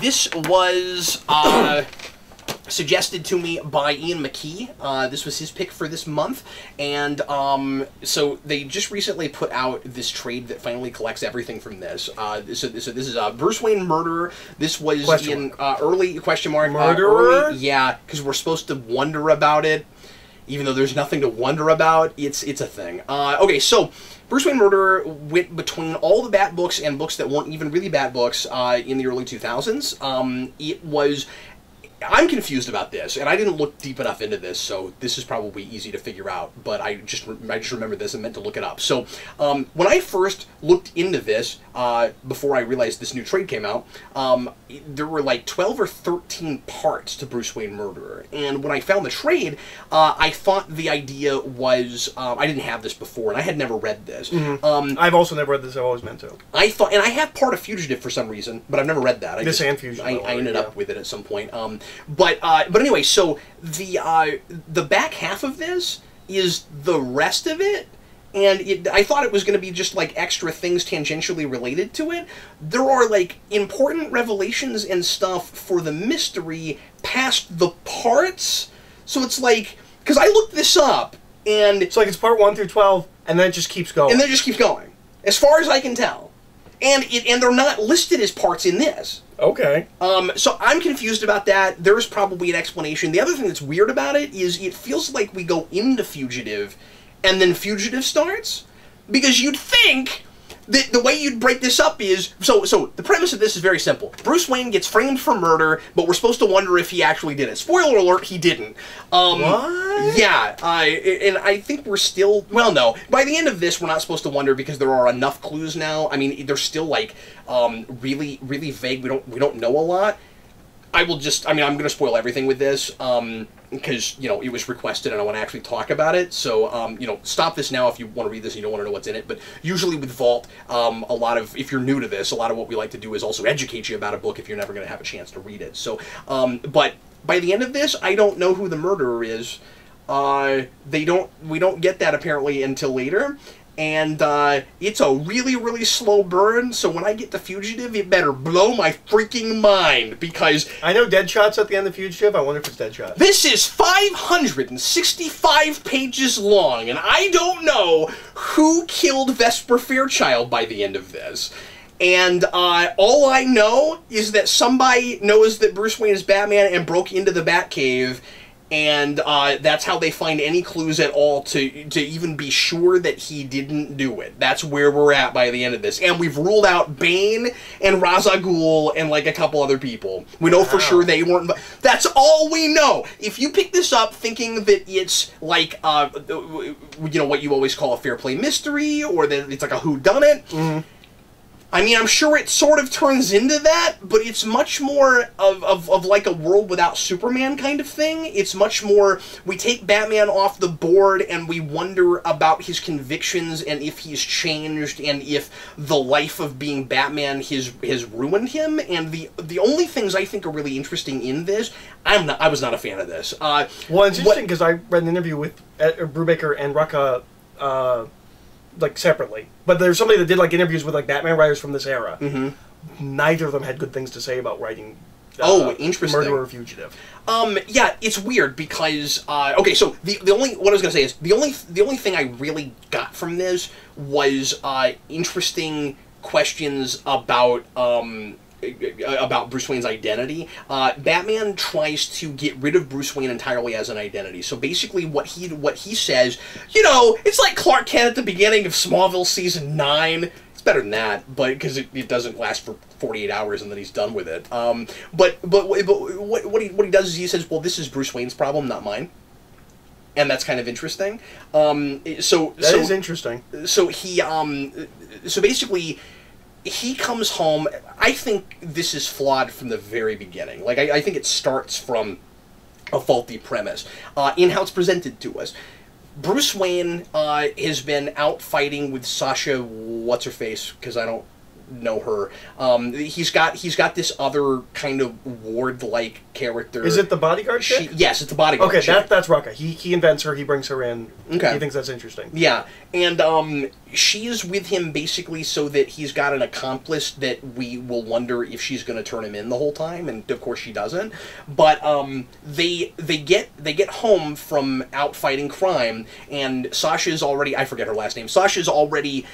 This was suggested to me by Ian McKee. This was his pick for this month, and so they just recently put out this trade that finally collects everything from this. So this is Bruce Wayne Murderer. This was in early question mark Murderer. Early, yeah, because we're supposed to wonder about it, even though there's nothing to wonder about. It's a thing. Okay, so Bruce Wayne Murderer went between all the Bat books and books that weren't even really Bat books in the early 2000s. It was... I'm confused about this, and I didn't look deep enough into this, so this is probably easy to figure out, but I just remember this and meant to look it up. So, when I first looked into this, before I realized this new trade came out, there were like 12 or 13 parts to Bruce Wayne Murderer, and when I found the trade, I thought the idea was, I didn't have this before, and I had never read this. Mm-hmm. I've also never read this, I've always meant to. I thought, and I have part of Fugitive for some reason, but I've never read that. And Fugitive. I ended up with it at some point. But anyway, so the back half of this is the rest of it, and I thought it was going to be just like extra things tangentially related to it. There are like important revelations and stuff for the mystery past the parts, so it's like, because I looked this up, and it's like it's part 1 through 12, and then it just keeps going. And then it just keeps going, as far as I can tell. And they're not listed as parts in this. Okay. So I'm confused about that. There's probably an explanation. The other thing that's weird about it is it feels like we go into Fugitive, and then Fugitive starts, because you'd think that the way you'd break this up is... So the premise of this is very simple. Bruce Wayne gets framed for murder, but we're supposed to wonder if he actually did it. Spoiler alert, he didn't. What? Yeah, and I think we're still... Well, no. By the end of this, we're not supposed to wonder because there are enough clues now. I mean, they're still, like, really, really vague. We don't know a lot. I'm going to spoil everything with this, because, you know, it was requested and I want to actually talk about it. So, you know, stop this now if you want to read this and you don't want to know what's in it. But usually with Vault, if you're new to this, a lot of what we like to do is also educate you about a book if you're never going to have a chance to read it. So, but by the end of this, I don't know who the murderer is. We don't get that apparently until later. And it's a really, really slow burn, so when I get to Fugitive, it better blow my freaking mind, because... I know Deadshot's at the end of Fugitive, I wonder if it's Deadshot. This is 565 pages long, and I don't know who killed Vesper Fairchild by the end of this. And all I know is that somebody knows that Bruce Wayne is Batman and broke into the Batcave, and that's how they find any clues at all to even be sure that he didn't do it. That's where we're at by the end of this. And we've ruled out Bane and Ra's al Ghul and like a couple other people. We know for sure they weren't... That's all we know! If you pick this up thinking that it's like, you know, what you always call a fair play mystery, or that it's like a whodunit... I mean, I'm sure it sort of turns into that, but it's much more of like a World Without Superman kind of thing. It's much more, we take Batman off the board and we wonder about his convictions and if he's changed and if the life of being Batman has ruined him. And the only things I think are really interesting in this, I was not a fan of this. Well, it's interesting because I read an interview with Brubaker and Rucka, like, separately. But there's somebody that did, like, interviews with, like, Batman writers from this era. Neither of them had good things to say about writing interesting. Murderer or Fugitive. Yeah, it's weird because, okay, so what I was going to say is, the only thing I really got from this was, interesting questions about Bruce Wayne's identity. Batman tries to get rid of Bruce Wayne entirely as an identity. So basically what he says, you know, it's like Clark Kent at the beginning of Smallville Season 9. It's better than that, but because it doesn't last for 48 hours and then he's done with it. But what he does is he says, well, this is Bruce Wayne's problem, not mine. And that's kind of interesting. That is interesting. So he, so basically, he comes home. I think this is flawed from the very beginning. Like, I think it starts from a faulty premise in how it's presented to us. Bruce Wayne has been out fighting with Sasha, what's-her-face, because I don't know her. He's got this other kind of ward-like character. Is it the bodyguard chick? Yes, it's the bodyguard Okay, chick. that's Rucka. He invents her, he brings her in. Okay. He thinks that's interesting. Yeah, and she's with him basically so that he's got an accomplice that we will wonder if she's going to turn him in the whole time, and of course she doesn't. But they get home from out fighting crime, and Sasha's already, I forget her last name, Sasha's already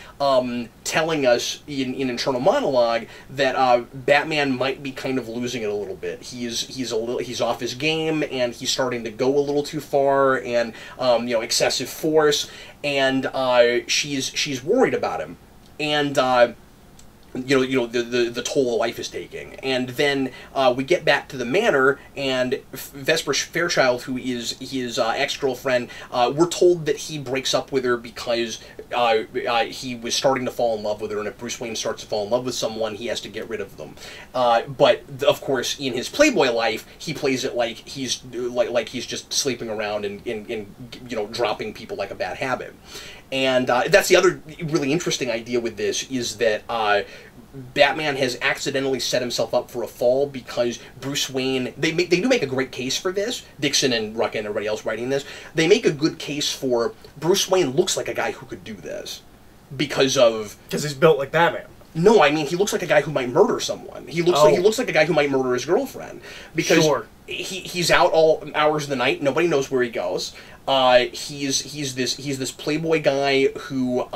telling us in internal monologue that Batman might be kind of losing it a little bit. He's off his game, and he's starting to go a little too far, and excessive force, and she's worried about him, and the toll life is taking. And then we get back to the manor, and Vesper Fairchild, who is his ex-girlfriend, we're told that he breaks up with her because he was starting to fall in love with her, and if Bruce Wayne starts to fall in love with someone, he has to get rid of them. But of course, in his Playboy life, he plays it like he's just sleeping around and dropping people like a bad habit. And that's the other really interesting idea with this, is that Batman has accidentally set himself up for a fall because Bruce Wayne... They do make a great case for this. Dixon and Rucka and everybody else writing this. They make a good case for Bruce Wayne looks like a guy who could do this. Because he's built like Batman. No, I mean, he looks like a guy who might murder someone. He looks like a guy who might murder his girlfriend. Because he's out all hours of the night. Nobody knows where he goes. He's this playboy guy who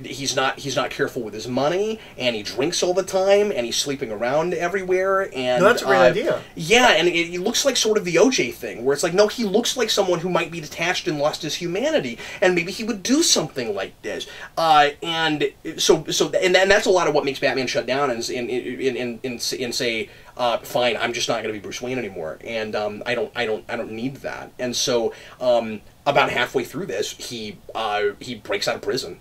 he's not careful with his money, and he drinks all the time, and he's sleeping around everywhere. And no, that's a great idea. Yeah, and it looks like sort of the OJ thing, where it's like, no, he looks like someone who might be detached and lost his humanity, and maybe he would do something like this. And that's a lot of what makes Batman shut down and say, fine, I'm just not going to be Bruce Wayne anymore, and I don't need that. And so about halfway through this, he breaks out of prison,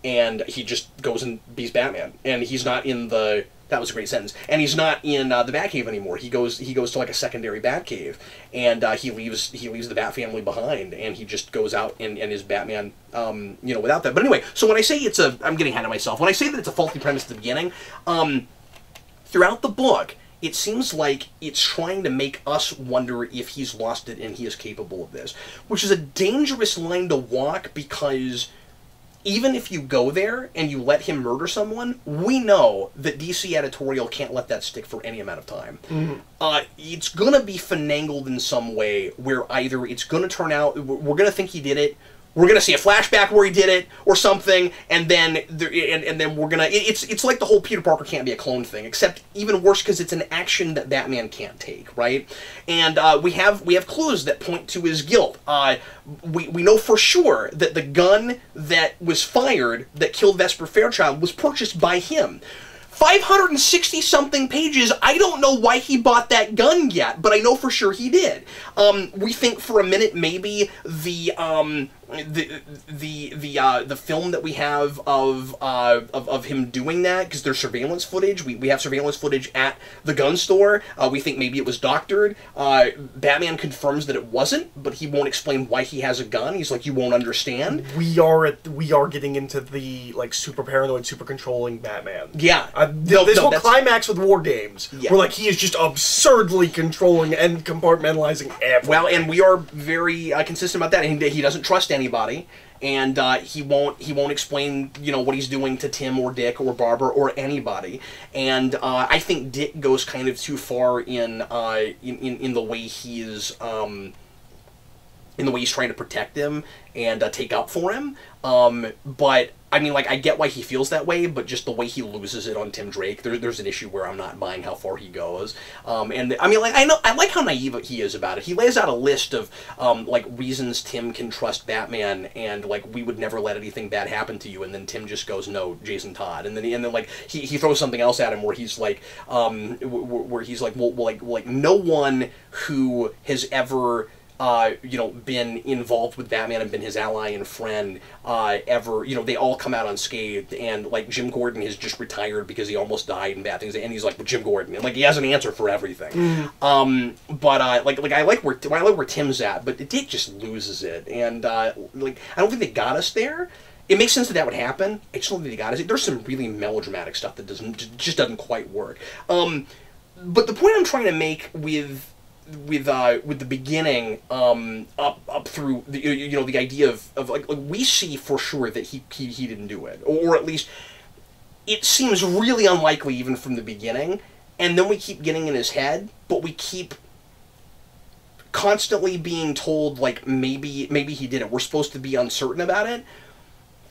and he just goes and beats Batman, and he's not in the... That was a great sentence. And he's not in the Batcave anymore. He goes to like a secondary Batcave, and he leaves the Bat family behind, and he just goes out and is Batman, without that. But anyway, so when I say I'm getting ahead of myself. When I say that it's a faulty premise at the beginning, throughout the book, it seems like it's trying to make us wonder if he's lost it and he is capable of this, which is a dangerous line to walk, because even if you go there and you let him murder someone, we know that DC editorial can't let that stick for any amount of time. Mm-hmm. It's going to be finagled in some way where either it's going to turn out, we're going to think he did it, we're going to see a flashback where he did it, or something, and then we're going to... It's like the whole Peter Parker can't be a clone thing, except even worse because it's an action that Batman can't take, right? And we have clues that point to his guilt. We know for sure that the gun that was fired that killed Vesper Fairchild was purchased by him. 560-something pages, I don't know why he bought that gun yet, but I know for sure he did. We think for a minute maybe the film that we have of him doing that, because there's surveillance footage. We have surveillance footage at the gun store. We think maybe it was doctored. Batman confirms that it wasn't, but he won't explain why he has a gun. He's like, you won't understand. We are getting into the like super paranoid, super controlling Batman. Yeah. This whole climax with War Games, where like he is just absurdly controlling and compartmentalizing everything. Well, and we are very consistent about that. He doesn't trust anybody, and he won't explain what he's doing to Tim or Dick or Barbara or anybody. And I think Dick goes kind of too far in the way he's trying to protect him and take up for him. But I mean, like, I get why he feels that way, but just the way he loses it on Tim Drake, there's an issue where I'm not buying how far he goes. And I mean, like, I like how naive he is about it. He lays out a list of like reasons Tim can trust Batman, and like, we would never let anything bad happen to you. And then Tim just goes, no, Jason Todd. And then like he throws something else at him where he's like, well, no one who has ever been involved with Batman and been his ally and friend, ever, they all come out unscathed, and, like, Jim Gordon has just retired because he almost died and bad things, and he's like, well, Jim Gordon, and, like, he has an answer for everything. Mm-hmm. But I like where Tim's at, but Dick just loses it, and, like, I don't think they got us there. it makes sense that that would happen. I just don't think they got it. There's some really melodramatic stuff that just doesn't quite work. But the point I'm trying to make with the beginning up through the, the idea of like we see for sure that he didn't do it, or at least it seems really unlikely even from the beginning, and then we keep getting in his head, but we keep constantly being told like maybe he did it. We're supposed to be uncertain about it.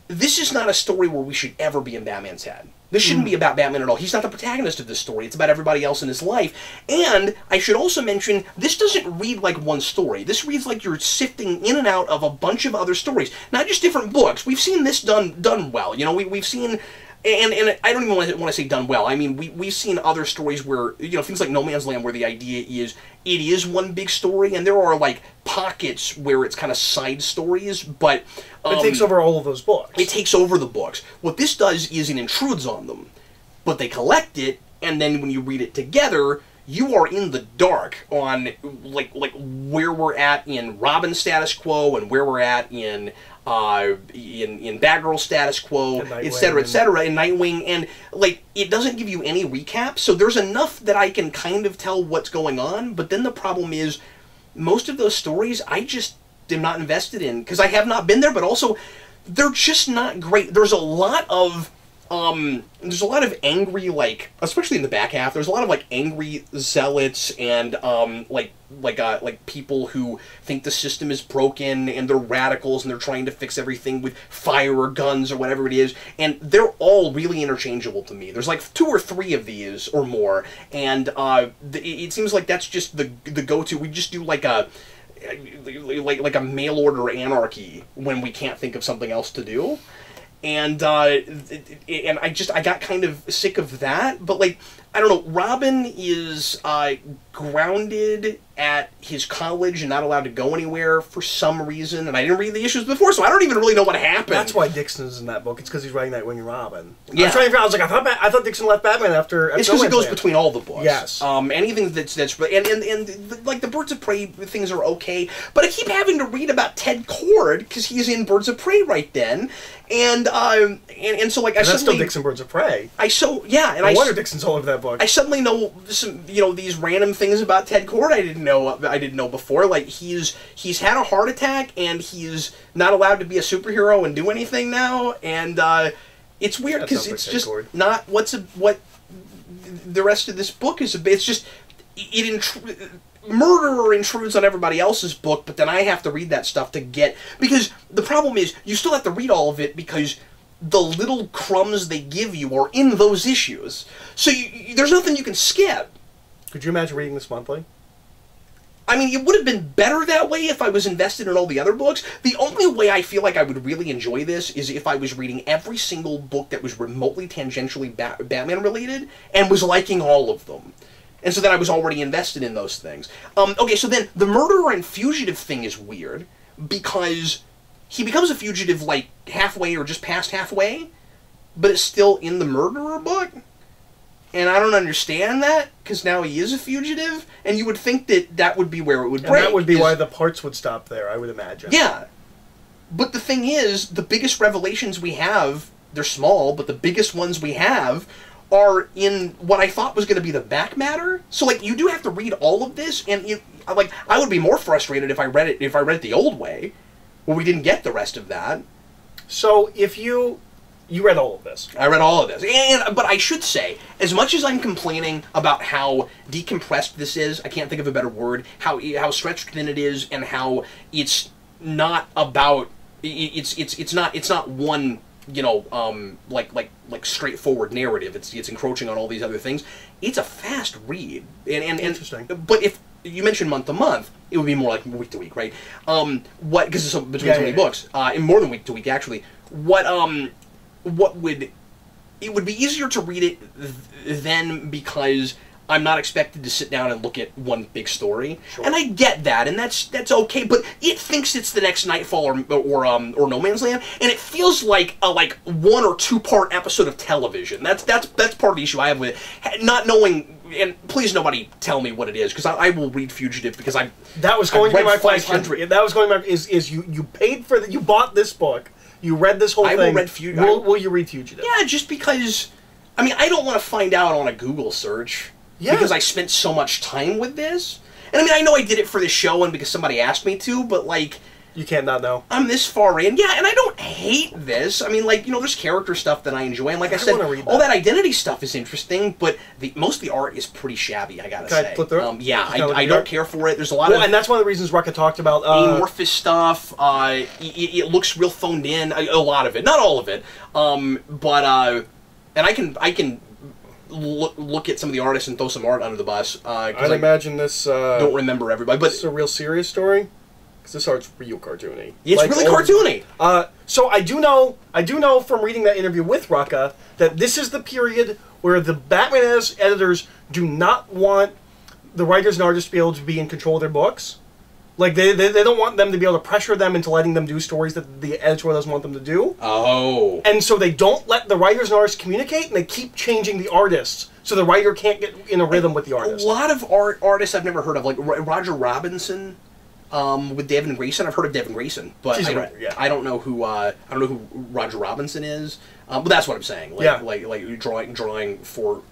This is not a story where we should ever be in Batman's head. This shouldn't be about Batman at all. He's not the protagonist of this story. It's about everybody else in his life. And I should also mention, this doesn't read like one story. This reads like you're sifting in and out of a bunch of other stories, not just different books. We've seen this done well. We've seen, and I don't even want to say done well. I mean, we've seen other stories where, things like No Man's Land, where the idea is it is one big story, and there are like pockets where it's kind of side stories, but it takes over all of those books. It takes over the books. What this does is it intrudes on them, but they collect it, and then when you read it together, you are in the dark on like where we're at in Robin's status quo and where we're at in Batgirl status quo, etc., in Nightwing, and like it doesn't give you any recap. So there's enough that I can kind of tell what's going on, but then the problem is most of those stories I just am not invested in because I have not been there, but also they're just not great. There's a lot of angry, like, especially in the back half, there's a lot of like angry zealots and like people who think the system is broken and they're radicals and they're trying to fix everything with fire or guns or whatever it is, and they're all really interchangeable to me. There's like 2 or 3 of these or more, and it seems like that's just the go-to. We just do like a mail order anarchy when we can't think of something else to do. And I got kind of sick of that, but like, I don't know, Robin is grounded at his college and not allowed to go anywhere for some reason, and I didn't read the issues before, so I don't even really know what happened. That's why Dixon's in that book. It's because he's writing Nightwing and Robin. Yeah. I was like, I thought Dixon left Batman after it's because it goes between all the books. Yes. Anything that's and like the Birds of Prey things are okay, but I keep having to read about Ted Kord because he's in Birds of Prey right then, and so like that's still Dixon Birds of Prey. I wonder Dixon's all over that book. I suddenly know some, these random things about Ted Kord I didn't know before. Like he's had a heart attack and he's not allowed to be a superhero and do anything now, and it's weird because it's just not what the rest of this book is. It's just Murderer intrudes on everybody else's book, but then I have to read that stuff to get, because the problem is you still have to read all of it because the little crumbs they give you are in those issues. So there's nothing you can skip. Could you imagine reading this monthly? I mean, it would have been better that way if I was invested in all the other books. The only way I feel like I would really enjoy this is if I was reading every single book that was remotely tangentially Batman-related and was liking all of them. And so then I was already invested in those things. Okay, so then the murderer and fugitive thing is weird because he becomes a fugitive like halfway or just past halfway, but it's still in the murderer book. And I don't understand that, because now he is a fugitive, and you would think that that would be where it would break. And that would be why the parts would stop there, I would imagine. Yeah. But the thing is, the biggest revelations we have, they're small, but the biggest ones we have are in what I thought was going to be the back matter. So, like, you do have to read all of this, and, I would be more frustrated if I read it the old way, where we didn't get the rest of that. So, if you read all of this. I read all of this. But I should say, as much as I'm complaining about how decompressed this is, I can't think of a better word, how stretched thin it is, and how it's not about, it's not one, like straightforward narrative. It's encroaching on all these other things. It's a fast read. And Interesting. But if you mentioned month to month, it would be more like week to week, right? Because it's between so many books, and more than week to week, actually. It would be easier to read it then because I'm not expected to sit down and look at one big story. Sure. And I get that, and that's okay, but it thinks it's the next Nightfall or No Man's Land, and it feels like a 1 or 2 part episode of television. That's part of the issue I have with it. Not knowing, and please nobody tell me what it is, because I will read Fugitive because that was going to be my question. That was going to be is you paid for you bought this book. You read this whole thing. I will read Fugitive. Will you read Fugitive? Yeah, just because... I mean, I don't want to find out on a Google search. Yeah. Because I spent so much time with this. And I mean, I know I did it for the show and because somebody asked me to, but like... You can't not know. I'm this far in. Yeah, and I don't hate this. I mean, like, you know, there's character stuff that I enjoy. And like I said, all that identity stuff is interesting, but most of the art is pretty shabby, I gotta say. Can I flip through it? Yeah, I don't care for it. There's a lot of... and that's one of the reasons Rucka talked about... amorphous stuff. It looks real phoned in. A lot of it. Not all of it. And I can look at some of the artists and throw some art under the bus. I'd imagine this... don't remember everybody, but... It's a real serious story? Because this art's real cartoony. It's like, really cartoony. So I do know from reading that interview with Rucka that this is the period where the Batman editors do not want the writers and artists to be able to be in control of their books. Like, they don't want them to be able to pressure them into letting them do stories that the editor doesn't want them to do. Oh. And so they don't let the writers and artists communicate, and they keep changing the artists, so the writer can't get in a rhythm with the artist. A lot of artists I've never heard of, like Roger Robinson, with Devin Grayson. I've heard of Devin Grayson, but I don't know who Roger Robinson is. But that's what I'm saying. Like drawing for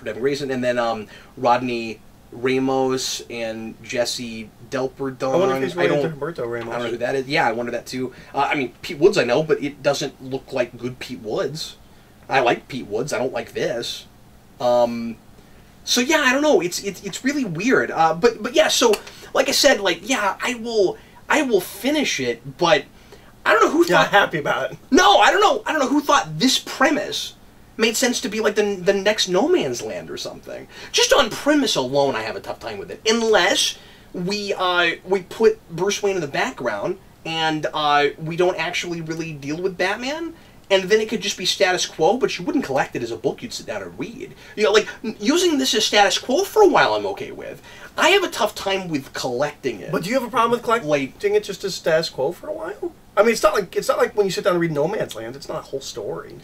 Devin Grayson, and then Rodney Ramos and Jesse Delperdon. I wonder if he's related to Humberto Ramos. I don't know who that is. Yeah, I wonder that too. I mean, Pete Woods I know, but it doesn't look like good Pete Woods. I like Pete Woods. I don't like this. So yeah, I don't know. It's really weird. But yeah. So like I said, like yeah, I will finish it. But I don't know who thought. You're not happy about it. No, I don't know. I don't know who thought this premise made sense to be like the next No Man's Land or something. Just on premise alone, I have a tough time with it. Unless we put Bruce Wayne in the background and we don't actually really deal with Batman, and then it could just be status quo, but you wouldn't collect it as a book you'd sit down and read. You know, like, using this as status quo for a while I'm okay with. I have a tough time with collecting it. But do you have a problem with collecting it just as status quo for a while? I mean, it's not like when you sit down and read No Man's Land, it's not a whole story.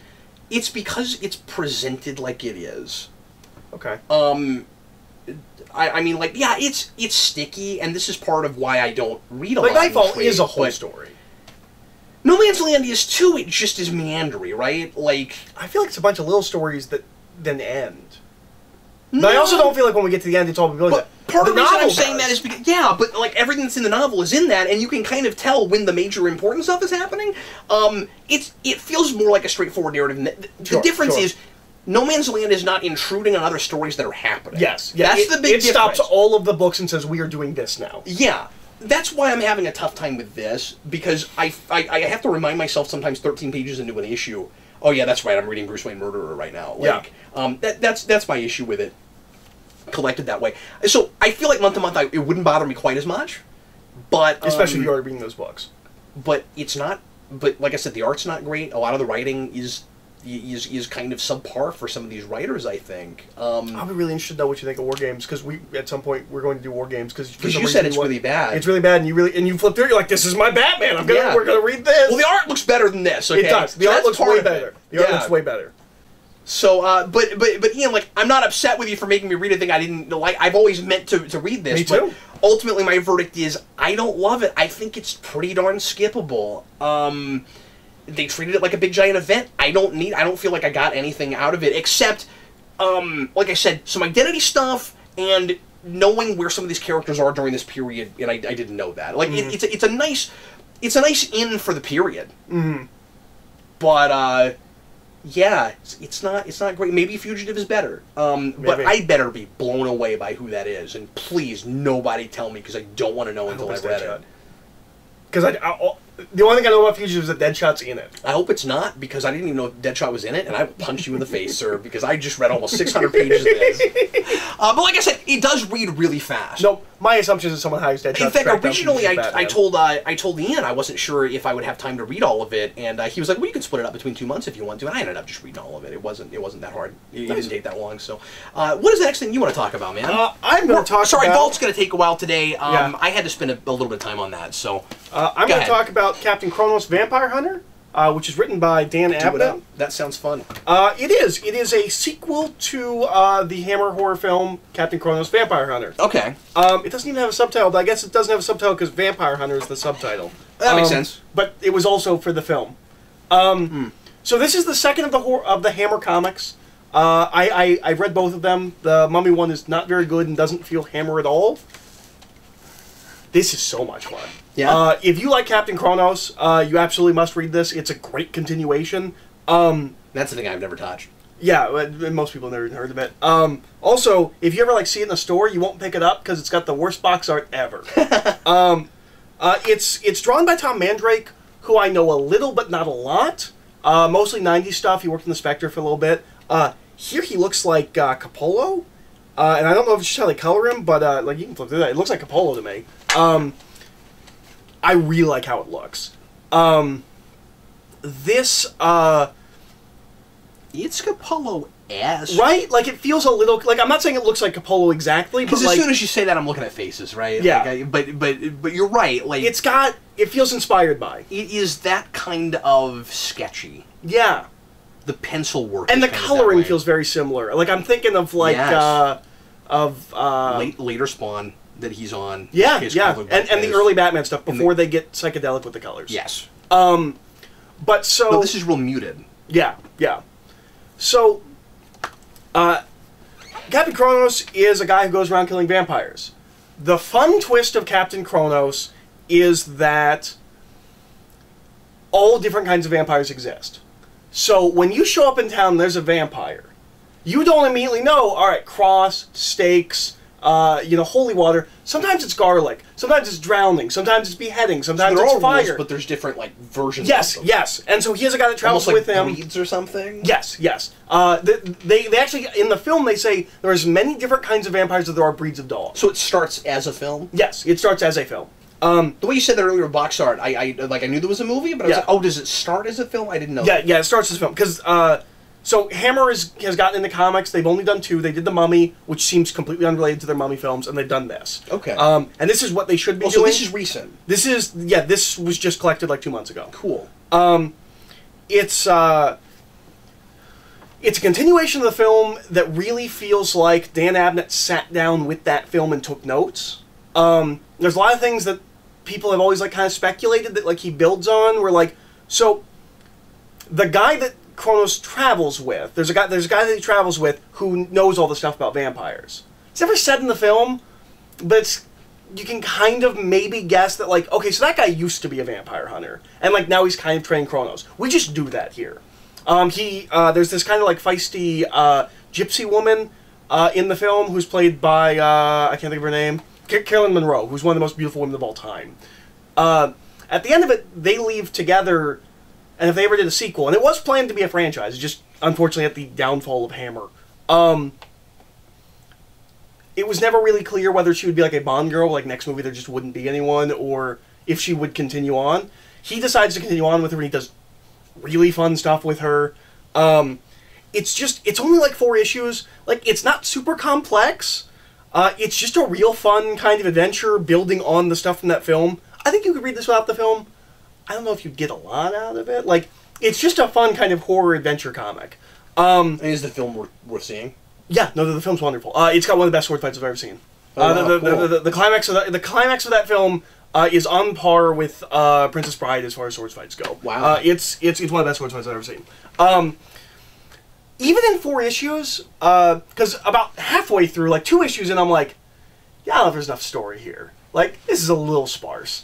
It's because it's presented like it is. Okay. I mean, like, yeah, it's sticky, and this is part of why I don't read a lot. Like, Nightfall is a whole story. No Man's Land is too. It just is meandering, right? Like, I feel like it's a bunch of little stories that then end. No. But I also don't feel like when we get to the end, it's all building. But part of the reason I'm saying that is because, yeah, but like everything that's in the novel is in that, and you can kind of tell when the major important stuff is happening. It feels more like a straightforward narrative. The difference is, No Man's Land is not intruding on other stories that are happening. Yes, that's the big difference. It stops all of the books and says, we are doing this now. Yeah. That's why I'm having a tough time with this, because I have to remind myself sometimes 13 pages into an issue, oh yeah, that's right, I'm reading Bruce Wayne Murderer right now. Like, yeah. That's my issue with it, collected that way. So I feel like month to month it wouldn't bother me quite as much, but... Especially if you're already reading those books. But it's not, but like I said, the art's not great, a lot of the writing is kind of subpar for some of these writers, I think. I'll be really interested to know what you think of War Games, because at some point we're going to do War Games, because you said it's really bad. It's really bad, and you flip through it, you're like, this is my Batman, we're gonna read this. Well, the art looks better than this, okay? It does. The art looks way better. The art looks way better. So, but Ian, like, I'm not upset with you for making me read a thing I didn't like. I've always meant to read this. Me too. But ultimately, my verdict is I don't love it. I think it's pretty darn skippable. They treated it like a big giant event. I don't feel like I got anything out of it except, like I said, some identity stuff and knowing where some of these characters are during this period, and I didn't know that. Like, it's a nice in for the period. Mm-hmm. But yeah, it's not great. Maybe Fugitive is better. But I better be blown away by who that is, and please nobody tell me, because I don't want to know until I've read it. Because the only thing I know about Fugitive is that Deadshot's in it. I hope it's not, because I didn't even know Deadshot was in it, and I will punch you in the face, sir, because I just read almost 600 pages of this. But like I said, it does read really fast. No, my assumption is that someone hires Deadshot. In fact, originally I told Ian I wasn't sure if I would have time to read all of it, and he was like, well, you can split it up between 2 months if you want to, and I ended up just reading all of it. It wasn't that hard. It didn't take that long. So, what is the next thing you want to talk about, man? I'm going to talk Sorry, about... Vault's going to take a while today. I had to spend a little bit of time on that, so... I'm going to talk about Captain Kronos Vampire Hunter, which is written by Dan Abnett. That sounds fun. It is. It is a sequel to the Hammer horror film Captain Kronos Vampire Hunter. Okay. It doesn't even have a subtitle, but I guess it doesn't have a subtitle because Vampire Hunter is the subtitle. That makes sense. But it was also for the film. So this is the second of the Hammer comics. I've read both of them. The Mummy one is not very good and doesn't feel Hammer at all. This is so much fun. Yeah. If you like Captain Kronos, you absolutely must read this. It's a great continuation. That's the thing I've never touched. Yeah, most people have never even heard of it. Also, if you ever like see it in the store, you won't pick it up because it's got the worst box art ever. It's drawn by Tom Mandrake, who I know a little but not a lot. Mostly 90s stuff. He worked in the Spectre for a little bit. Here he looks like Capullo. And I don't know if it's just how they color him, but like you can flip through that. It looks like Capullo to me. I really like how it looks. This It's Capullo-esque. right? Like it feels a little like I'm not saying it looks like Capullo exactly, but Because like as soon as you say that, I'm looking at faces, right? Yeah. Like, but you're right. Like it feels inspired by. it is that kind of sketchy. Yeah. The pencil work And is the kind of coloring that way. feels very similar. Like I'm thinking of like Yes. later Spawn that he's on. Yeah, his yeah. comic book And the is- early Batman stuff before they get psychedelic with the colors. Yes. But so But this is real muted. yeah, yeah. So Captain Kronos is a guy who goes around killing vampires. The fun twist of Captain Kronos is that all different kinds of vampires exist. So when you show up in town, there's a vampire. You don't immediately know, all right, cross, stakes, holy water. Sometimes it's garlic. Sometimes it's drowning. Sometimes it's beheading. Sometimes They're it's all fire. rules, but there's different like versions. Yes, of them. yes. And so he has a guy that travels Almost with like him. bleeds or something. Yes, yes. They actually, in the film, they say there's many different kinds of vampires as there are breeds of dogs. So it starts as a film. Yes, it starts as a film. The way you said that earlier, box art, I knew there was a movie, but I was Yeah. like, oh, does it start as a film? I didn't know. Yeah, that. yeah, it starts as a film. Because, so Hammer has gotten into comics. They've only done 2. They did The Mummy, which seems completely unrelated to their Mummy films, and they've done this. Okay. And this is what they should be So doing. this is recent. This was just collected like 2 months ago. Cool. It's a continuation of the film that really feels like Dan Abnett sat down with that film and took notes. There's a lot of things that people have always like kind of speculated that like he builds on. Where like, so the guy that Kronos travels with, there's a guy that he travels with who knows all the stuff about vampires. It's never said in the film, but you can kind of maybe guess that like, okay, so that guy used to be a vampire hunter, and like now he's kind of trained Kronos. We just do that here. There's this kind of like feisty gypsy woman in the film who's played by I can't think of her name, Carolyn Monroe, who's one of the most beautiful women of all time. At the end of it, they leave together, and if they ever did a sequel, and it was planned to be a franchise, just unfortunately at the downfall of Hammer. It was never really clear whether she would be like a Bond girl, like next movie there just wouldn't be anyone, or if she would continue on. He decides to continue on with her, and he does really fun stuff with her. It's only like 4 issues. Like, it's not super complex. It's just a real fun kind of adventure building on the stuff from that film. I think you could read this without the film. I don't know if you'd get a lot out of it. Like, it's just a fun kind of horror adventure comic. And is the film worth seeing? Yeah, no, the film's wonderful. It's got one of the best sword fights I've ever seen. Oh, wow, the climax of of that film is on par with Princess Bride as far as sword fights go. Wow. It's one of the best sword fights I've ever seen. Even in 4 issues, because about halfway through, like 2 issues in, I'm like, yeah, I don't know if there's enough story here. Like, this is a little sparse.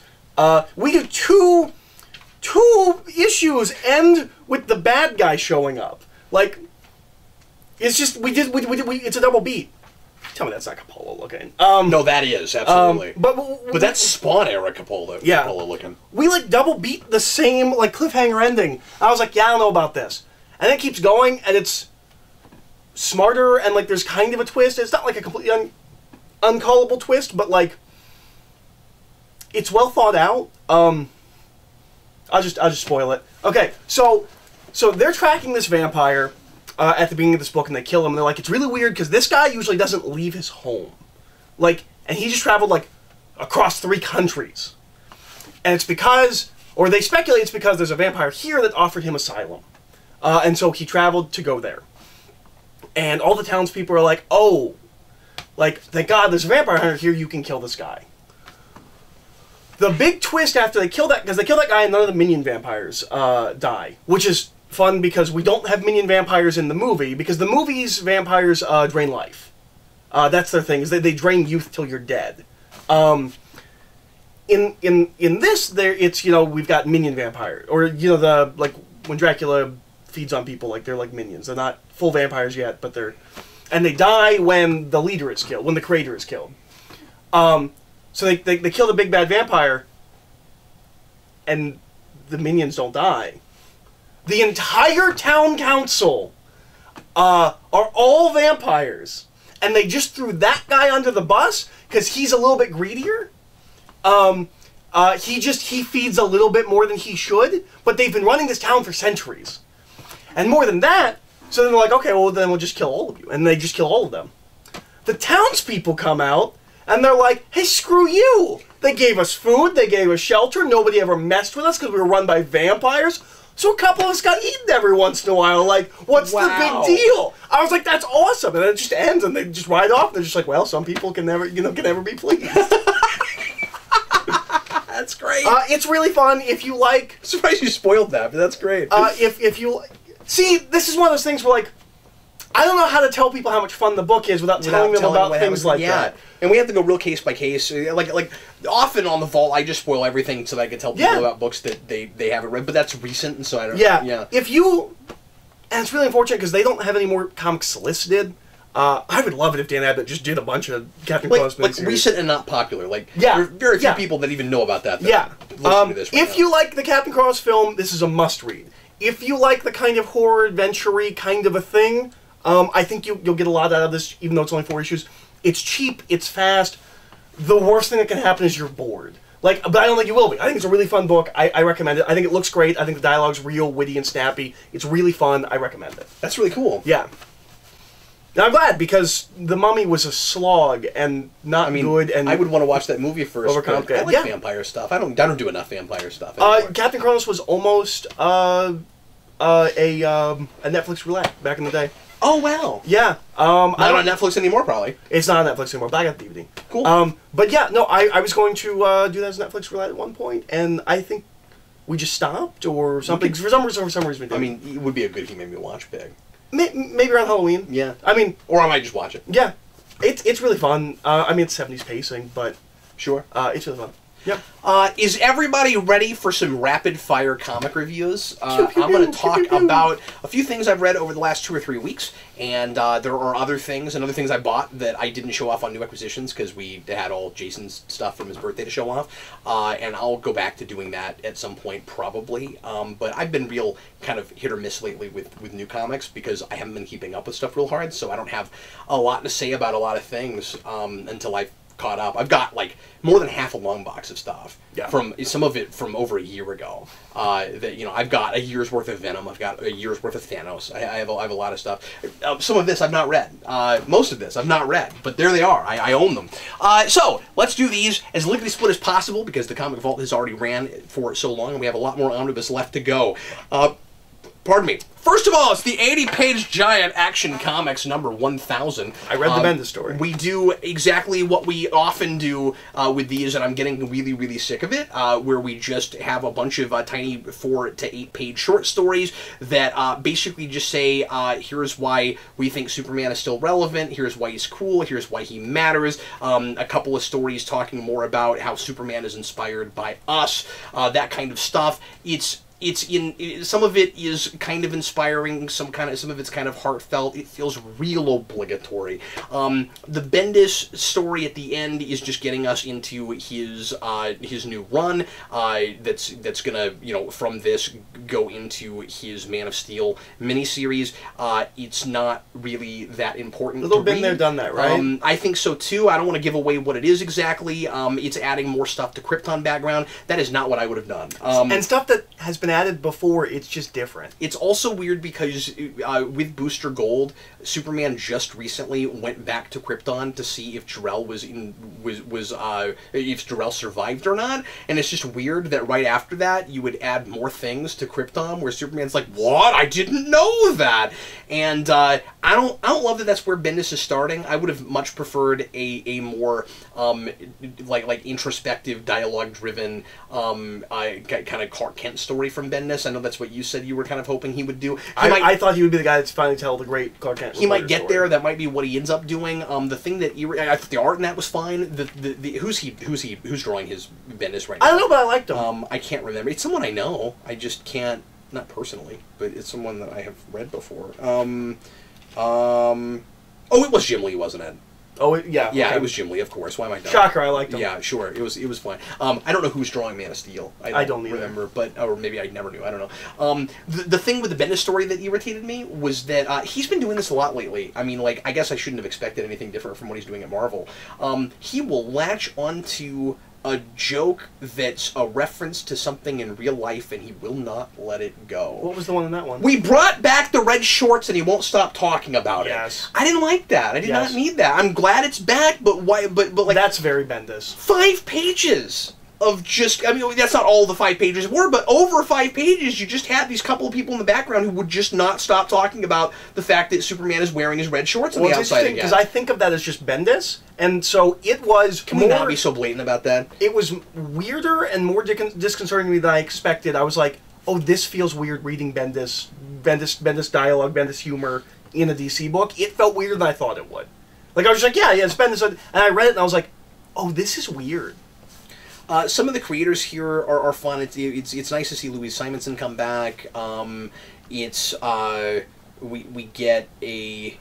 We do two issues end with the bad guy showing up. Like, it's just it's a double beat. Tell me that's not Capullo looking. No, that is absolutely. But that's Spawn era Capullo. Yeah. Capullo looking. We like double beat the same like cliffhanger ending. I was like, yeah, I don't know about this, and it keeps going, and it's smarter, and like there's kind of a twist. It's not like a completely uncallable twist, but like it's well thought out. I'll just spoil it. Okay, so they're tracking this vampire at the beginning of this book, and they kill him. And they're like, it's really weird because this guy usually doesn't leave his home, like, and he just traveled like across 3 countries, and it's because, or they speculate it's because there's a vampire here that offered him asylum, and so he traveled to go there. And all the townspeople are like, oh, like, thank God there's a vampire hunter here. You can kill this guy. The big twist after they kill that, because they kill that guy and none of the minion vampires die, which is fun because we don't have minion vampires in the movie, because the movie's vampires drain life. That's their thing, is they drain youth till you're dead. In this, it's, you know, we've got minion vampire, or, you know, the, like, when Dracula feeds on people, like, they're like minions. They're not full vampires yet, but they're... And they die when the leader is killed, when the creator is killed. So they kill the big bad vampire, and the minions don't die. The entire town council are all vampires, and they just threw that guy under the bus because he's a little bit greedier. He feeds a little bit more than he should, but they've been running this town for centuries. And more than that, so then they're like, okay, well then we'll just kill all of you. And they just kill all of them. The townspeople come out, and they're like, hey, screw you! They gave us food, they gave us shelter, nobody ever messed with us because we were run by vampires. So a couple of us got eaten every once in a while. Like, what's the big deal? I was like, that's awesome. And then it just ends, and they just ride off. They're just like, well, some people can never, can never be pleased. That's great. It's really fun if you like. I'm surprised you spoiled that, but that's great. If you see, this is one of those things where, like, I don't know how to tell people how much fun the book is without telling them about things like that. And we have to go real case by case. Like often on the Vault, I just spoil everything so that I can tell people about books that they haven't read. But that's recent, and so I don't. Yeah. If you, and it's really unfortunate because they don't have any more comics solicited. I would love it if Dan Abbott just did a bunch of Captain Kronos like recent and not popular. Like there are very few people that even know about that. Listen to this if you like the Captain Kronos film, this is a must-read. If you like the kind of horror adventure-y kind of a thing, I think you'll get a lot out of this, even though it's only 4 issues. It's cheap, it's fast. The worst thing that can happen is you're bored. But I don't think you will be. I think it's a really fun book. I recommend it. I think it looks great. I think the dialogue's real witty and snappy. It's really fun. I recommend it. That's really cool. Yeah. And I'm glad, because The Mummy was a slog and not good. And I would want to watch that movie first. I like vampire stuff. I don't do enough vampire stuff anymore. Captain Kronos was almost a Netflix roulette back in the day. Oh, wow. Yeah. Not on Netflix anymore, probably. It's not on Netflix anymore, but I got the DVD. Cool. But yeah, no, I was going to do that as Netflix roulette at one point, and I think we just stopped or something. For some reason, we did. I mean, it would be a good thing maybe to watch Big. Maybe around Halloween. Yeah. I mean... Or I might just watch it. Yeah. It's really fun. I mean, it's 70s pacing, but... Sure. It's really fun. Yep. Is everybody ready for some rapid-fire comic reviews? I'm going to talk about a few things I've read over the last 2 or 3 weeks, and there are other things I bought that I didn't show off on New Acquisitions because we had all Jason's stuff from his birthday to show off, and I'll go back to doing that at some point probably, but I've been real kind of hit or miss lately with new comics because I haven't been keeping up with stuff real hard, so I don't have a lot to say about a lot of things until I've caught up. I've got like more than half a long box of stuff from some of it from over a year ago. I've got a year's worth of Venom. I've got a year's worth of Thanos. I have a lot of stuff. Some of this I've not read. Most of this I've not read, but there they are. I own them. So let's do these as lickety split as possible because the Comic Vault has already ran for so long, and we have a lot more omnibus left to go. Pardon me. First of all, it's the 80-page giant Action Comics number 1000. I read the Bendis story. We do exactly what we often do with these, and I'm getting really, really sick of it, where we just have a bunch of tiny 4 to 8-page short stories that basically just say, here's why we think Superman is still relevant, here's why he's cool, here's why he matters, a couple of stories talking more about how Superman is inspired by us, that kind of stuff. Some of it is kind of inspiring, some of it's kind of heartfelt. It feels real obligatory. The Bendis story at the end is just getting us into his new run. That's gonna, from this go into his Man of Steel miniseries. It's not really that important. A little been there, done that, right? I think so too. I don't want to give away what it is exactly. It's adding more stuff to Krypton background. That is not what I would have done. And stuff that has been been added before. It's just different. It's also weird because with Booster Gold, Superman just recently went back to Krypton to see if Jor-El if Jor-El survived or not, and it's just weird that right after that you would add more things to Krypton, where Superman's like, "What? I didn't know that." And I don't love that that's where Bendis is starting. I would have much preferred a more like introspective, dialogue-driven kind of Clark Kent story from Bendis. I know that's what you said you were kind of hoping he would do. I thought he would be the guy that's finally tell the great Clark Kent. He might get there. That might be what he ends up doing. The thing that I thought the art in that was fine. Who's drawing his Bendis right now? I don't know, but I liked him. I can't remember. It's someone I know. I just can't. Not personally, but it's someone that I have read before. Oh, it was Jim Lee, wasn't it? Oh, yeah. Yeah, okay. It was Jim Lee, of course. Why am I dumb? Shocker, I liked him. Yeah, sure. It was fine. I don't know who's drawing Man of Steel. I don't either. remember, but or maybe I never knew. I don't know. The thing with the Bendis story that irritated me was that he's been doing this a lot lately. I mean, like, I guess I shouldn't have expected anything different from what he's doing at Marvel. He will latch onto a joke that's a reference to something in real life, and he will not let it go. What was the one in that one? We brought back the red shorts, and he won't stop talking about Yes. it. I didn't like that. I did not need that. I'm glad it's back, but why? But like, that's very Bendis. 5 pages of just, I mean, that's not all the 5 pages were, but over 5 pages, you just had these couple of people in the background who would just not stop talking about the fact that Superman is wearing his red shorts on the outside again. Because I think of that as just Bendis, and so it was Can we not be so blatant about that? It was weirder and more disconcerting to me than I expected. I was like, oh, this feels weird reading Bendis dialogue, Bendis humor in a DC book. It felt weirder than I thought it would. Like, I was just like, yeah, it's Bendis, and I read it and I was like, oh, this is weird. Some of the creators here are fun. It's nice to see Louise Simonson come back. We get a.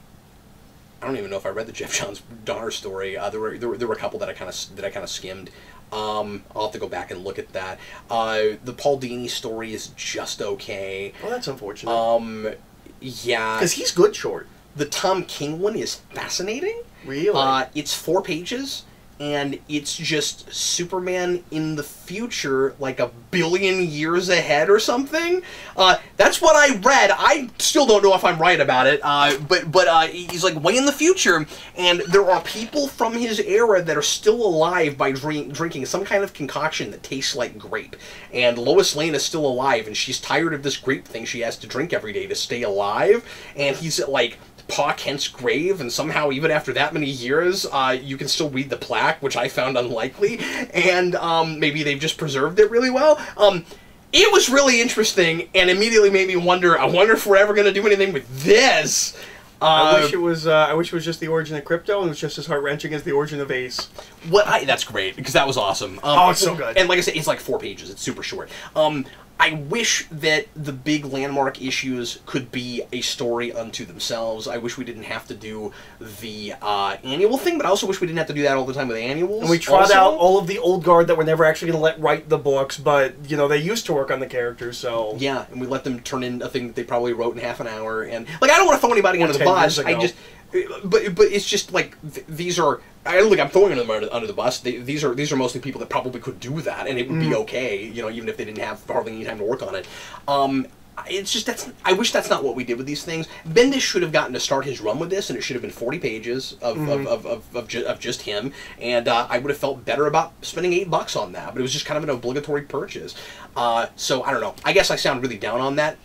I don't even know if I read the Jeff Johns Donner story. There were a couple that I kind of skimmed. I'll have to go back and look at that. The Paul Dini story is just okay. Oh, that's unfortunate. Yeah, because he's good short. The Tom King one is fascinating. Really? It's 4 pages. And it's just Superman in the future, like 1 billion years ahead or something. That's what I read. I still don't know if I'm right about it. But he's like way in the future, and there are people from his era that are still alive by drinking some kind of concoction that tastes like grape. And Lois Lane is still alive, and she's tired of this grape thing she has to drink every day to stay alive. And he's at like Pa Kent's grave, and somehow even after that many years, you can still read the plaque, which I found unlikely, and maybe they've just preserved it really well. It was really interesting, and immediately made me wonder, I wonder if we're ever going to do anything with this. I wish it was just the origin of Crypto, and it was just as heart-wrenching as the origin of Ace. That's great, because that was awesome. Oh, it's so good. And like I said, it's like 4 pages. It's super short. I wish that the big landmark issues could be a story unto themselves. I wish we didn't have to do the annual thing, but I also wish we didn't have to do that all the time with annuals. And we trot out all of the old guard that we're never actually going to let write the books, but, you know, they used to work on the characters, so... Yeah, and we let them turn in a thing that they probably wrote in half an hour, and... Like, I don't want to throw anybody under the bus, I just... But it's just, like, these are... I'm throwing them under the bus. These are mostly people that probably could do that, and it would be okay, you know, even if they didn't have hardly any time to work on it. It's just I wish that's not what we did with these things. Bendis should have gotten to start his run with this, and it should have been 40 pages of just him, and I would have felt better about spending $8 on that. But it was just kind of an obligatory purchase. So I don't know. I guess I sound really down on that.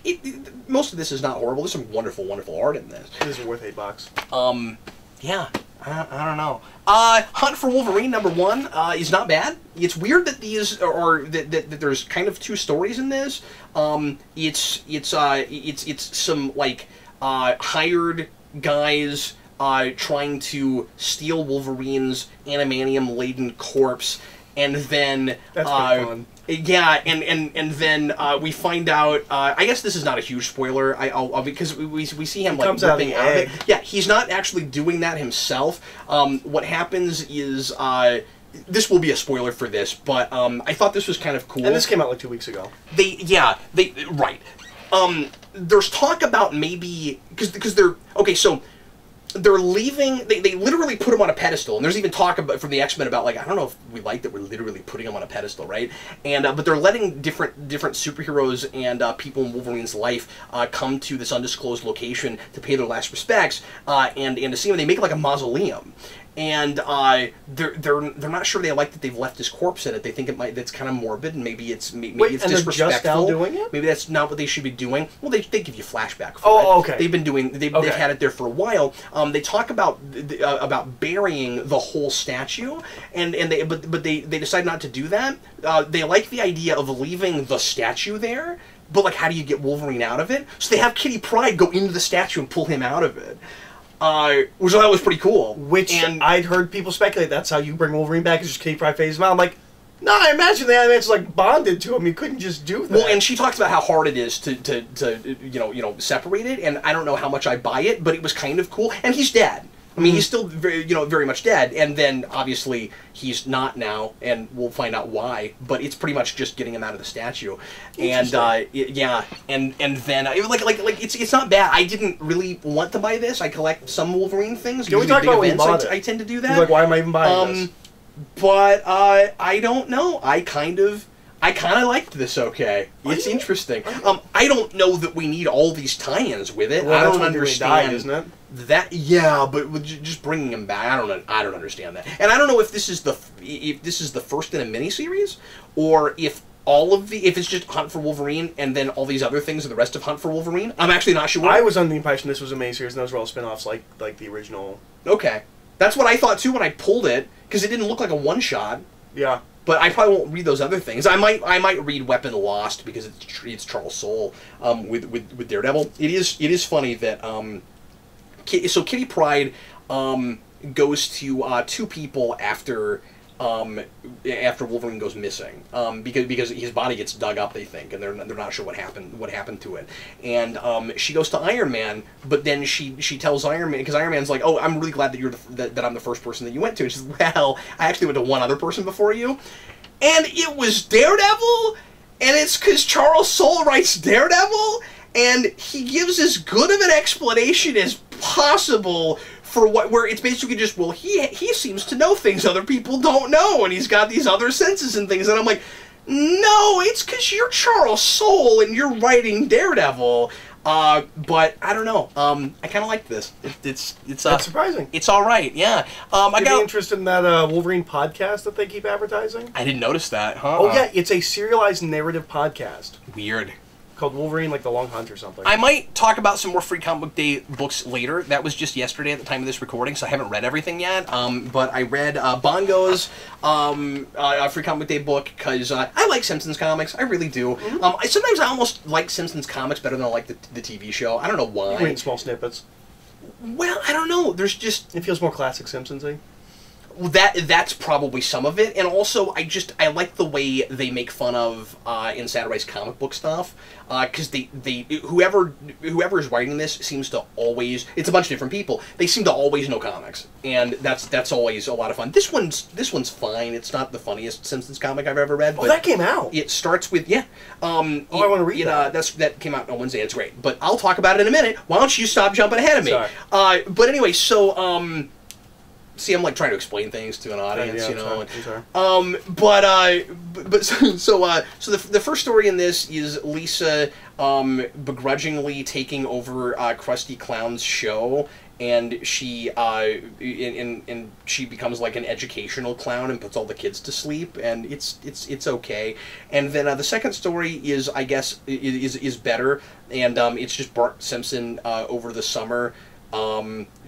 Most of this is not horrible. There's some wonderful, wonderful art in this. It is worth $8. Yeah. I don't know. Hunt for Wolverine #1 is not bad. It's weird that these are that there's kind of 2 stories in this. It's some like hired guys trying to steal Wolverine's animanium-laden corpse, and then that's fun. Yeah, and then we find out. I guess this is not a huge spoiler. Because we see him like ripping out of it. Yeah, he's not actually doing that himself. What happens is this will be a spoiler for this, but I thought this was kind of cool. And this came out like 2 weeks ago. Right. There's talk about maybe because they're okay. So they're leaving. They literally put him on a pedestal, and there's even talk about from the X-Men about like I don't know if we like that we're literally putting him on a pedestal, right? And but they're letting different superheroes and people in Wolverine's life come to this undisclosed location to pay their last respects and to see him. They make it like a mausoleum. And they're not sure they like that they've left his corpse in it. They think that's kind of morbid, and maybe it's it's and disrespectful. Just now doing it? Maybe that's not what they should be doing. Well, they give you flashback for it. Oh, okay. They've been doing. They've had it there for a while. They talk about burying the whole statue, and they decide not to do that. They like the idea of leaving the statue there. But like, how do you get Wolverine out of it? So they have Kitty Pryde go into the statue and pull him out of it. Which I thought was pretty cool. And I'd heard people speculate that's how you bring Wolverine back, is just Kitty Pryde phase him out. I'm like, no, I imagine the Animators like bonded to him. You couldn't just do that. Well, and she talks about how hard it is to separate it, and I don't know how much I buy it, but it was kind of cool. And he's dead. I mean, he's still very much dead, and then obviously he's not now, and we'll find out why. But it's pretty much just getting him out of the statue, and and then it's not bad. I didn't really want to buy this. I collect some Wolverine things. Can we talk about when you bought it? I tend to do that. You're like, why am I even buying this? But I don't know. I kind of liked this. Okay, it's interesting. I don't know that we need all these tie-ins with it. Well, I don't understand, died, isn't it? That but with just bringing him back, I don't understand that, and I don't know if this is the first in a miniseries, or if it's just Hunt for Wolverine and then all these other things are the rest of Hunt for Wolverine. I'm actually not sure. I was under the impression this was a miniseries and those were all spin-offs like the original. Okay, that's what I thought too when I pulled it, because it didn't look like a one-shot. Yeah. But I probably won't read those other things. I might read Weapon Lost because it's Charles Soule with Daredevil. It is funny that so Kitty Pryde goes to two people after Wolverine goes missing because his body gets dug up, they think, and they're not sure what happened to it. And she goes to Iron Man, but then she tells Iron Man, because Iron Man's like, oh, I'm really glad that that I'm the first person that you went to. And she's like, well, I actually went to one other person before you, and it was Daredevil, and it's because Charles Soule writes Daredevil, and he gives as good of an explanation as possible for where it's basically just, well, he seems to know things other people don't know, and he's got these other senses and things, and I'm like, no, it's because you're Charles Soule and you're writing Daredevil. But I don't know. I kind of like this. It's That's surprising. It's all right. Yeah. I got interested in that Wolverine podcast that they keep advertising. I didn't notice that. Huh? Oh yeah, it's a serialized narrative podcast. Weird. Called Wolverine, like the Long Hunt or something. I might talk about some more Free Comic Book Day books later. That was just yesterday at the time of this recording, so I haven't read everything yet. But I read Bongo's Free Comic Book Day book because I like Simpsons comics. I really do. Mm-hmm. Sometimes I almost like Simpsons comics better than I like the TV show. I don't know why. You read small snippets. Well, I don't know. There's just... It feels more classic Simpsons-y. Well, that's probably some of it, and also I like the way they make fun of in Saturday's comic book stuff, because whoever is writing this seems to always, it's a bunch of different people, they seem to always know comics, and that's always a lot of fun. This one's fine. It's not the funniest Simpsons comic I've ever read. Oh, that came out. It starts with I want to read that. That came out on Wednesday. It's great, but I'll talk about it in a minute. Why don't you stop jumping ahead of me? Sorry. But anyway, so see, I'm like trying to explain things to an audience, you know. Sorry. So the first story in this is Lisa begrudgingly taking over Krusty Clown's show, and she she becomes like an educational clown and puts all the kids to sleep, and it's okay. And then the second story is, I guess, is better, and it's just Bart Simpson over the summer.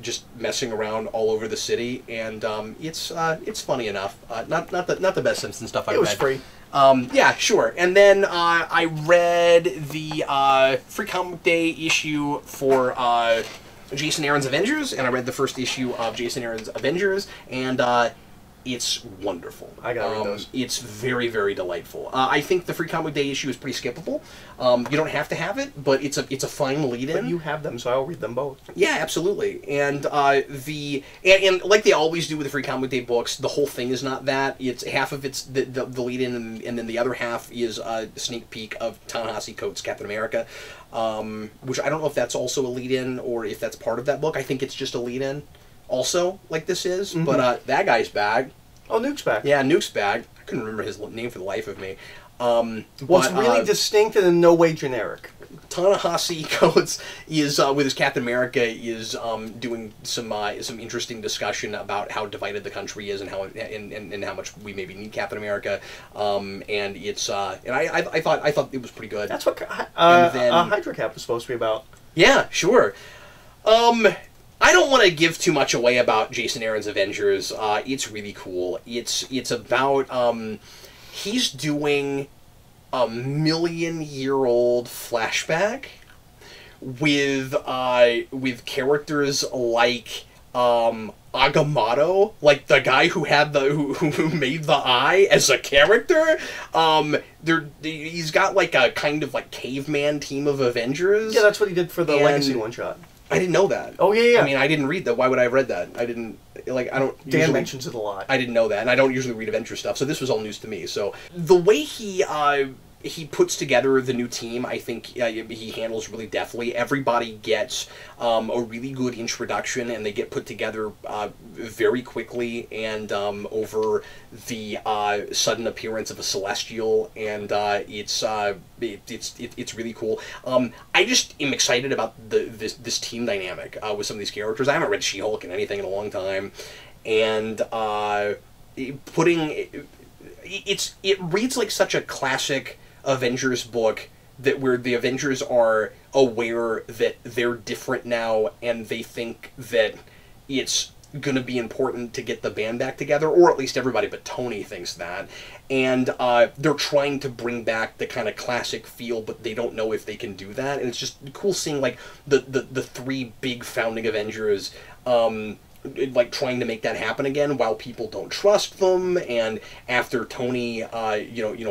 Just messing around all over the city, and it's funny enough. Not the best Simpsons stuff I've read. It was free. Yeah, sure. And then I read the Free Comic Day issue for Jason Aaron's Avengers, and I read the first issue of Jason Aaron's Avengers, and It's wonderful. I gotta read those. It's very, very delightful. I think the Free Comic Day issue is pretty skippable. You don't have to have it, but it's a fine lead-in. But you have them, so I'll read them both. Yeah, absolutely. And and like they always do with the Free Comic Day books, the whole thing is not that. It's half of it's the lead-in, and then the other half is a sneak peek of Ta-Nehisi Coates' Captain America, which I don't know if that's also a lead-in or if that's part of that book. I think it's just a lead-in. Also, like this is, but that guy's back. Oh, Nuke's back. Yeah, Nuke's back. I couldn't remember his name for the life of me. Well, it's really distinct and in no way generic. Ta-Nehisi Coates is with his Captain America is doing some interesting discussion about how divided the country is and how and how much we maybe need Captain America. And it's and I thought it was pretty good. That's what Hydra Cap was supposed to be about. Yeah, sure. I don't want to give too much away about Jason Aaron's Avengers. It's really cool. It's about he's doing a million-year-old flashback with characters like Agamotto, like the guy who had who made the eye as a character. He's got like a kind of like caveman team of Avengers. Yeah, that's what he did for the Legacy one-shot. I didn't know that. Oh, yeah. I mean, I didn't read that. Why would I have read that? I didn't, like, I don't... Dan mentions it a lot. I didn't know that, and I don't usually read Avengers stuff, so this was all news to me. So, the way he puts together the new team, I think he handles really deftly. Everybody gets a really good introduction, and they get put together very quickly, and over the sudden appearance of a Celestial, and it's really cool. I just am excited about this team dynamic with some of these characters. I haven't read She-Hulk in anything in a long time, and it reads like such a classic Avengers book where the Avengers are aware that they're different now, and they think that it's going to be important to get the band back together, or at least everybody but Tony thinks that, and they're trying to bring back the kind of classic feel, but they don't know if they can do that, and it's just cool seeing like the three big founding Avengers like trying to make that happen again while people don't trust them, and after Tony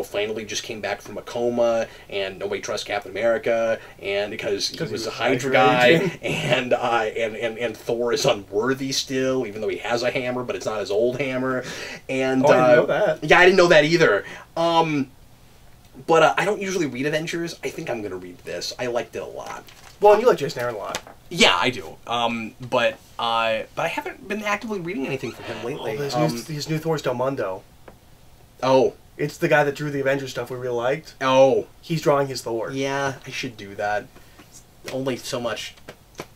finally just came back from a coma and nobody trusts Captain America, and because he was a Hydra guy, and Thor is unworthy still, even though he has a hammer, but it's not his old hammer. And I didn't know that. Yeah, I didn't know that either. But I don't usually read Avengers. I think I'm gonna read this. I liked it a lot. Well, and you like Jason Aaron a lot. Yeah, I do. But I haven't been actively reading anything from him lately. Oh, his new Thor's Del Mundo. Oh. It's the guy that drew the Avengers stuff we really liked. Oh. He's drawing his Thor. Yeah, I should do that. Only so much,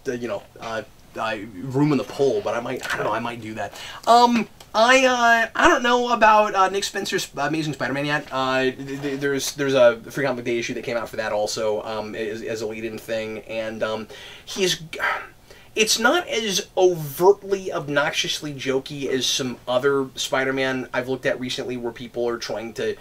room in the pull, but I don't know, I might do that. I don't know about Nick Spencer's Amazing Spider-Man yet. There's a Free Comic Day issue that came out for that also as a lead-in thing, and it's not as overtly obnoxiously jokey as some other Spider-Man I've looked at recently, where people are trying to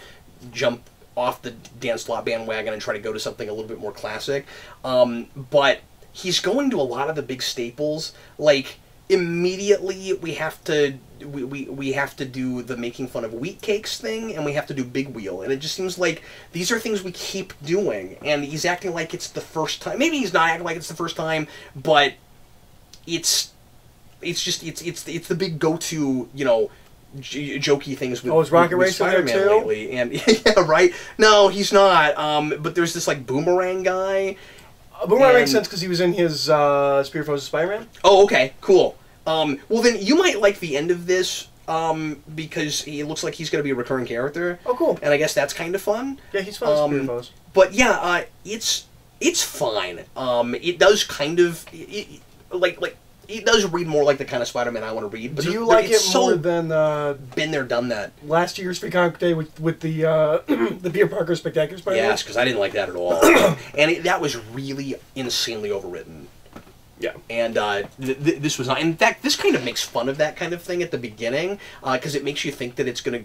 jump off the Dan Slott bandwagon and try to go to something a little bit more classic. But he's going to a lot of the big staples, like immediately we have to do the making fun of wheat cakes thing, and we have to do Big Wheel, and it just seems like these are things we keep doing, and he's acting like it's the first time. Maybe he's not acting like it's the first time, but it's the big go-to, jokey things with, is Rocket with Racer there Spider-Man too? lately, and yeah, right. No, he's not. But there's this like Boomerang guy. Boomerang makes sense because he was in his Spear Foes of Spider-Man. Oh, okay, cool. Well, then you might like the end of this because he looks like he's going to be a recurring character. Oh, cool. And I guess that's kind of fun. Yeah, he's fun as Spear Foes. But yeah, it's fine. It does kind of it does read more like the kind of Spider-Man I want to read. But do you like it more than been there, done that? Last year's Free Comic Day with the the Peter Parker Spectacular Spider-Man? Yes, because I didn't like that at all, and that was really insanely overwritten. Yeah, and this was not. In fact, this kind of makes fun of that kind of thing at the beginning, because it makes you think that it's going to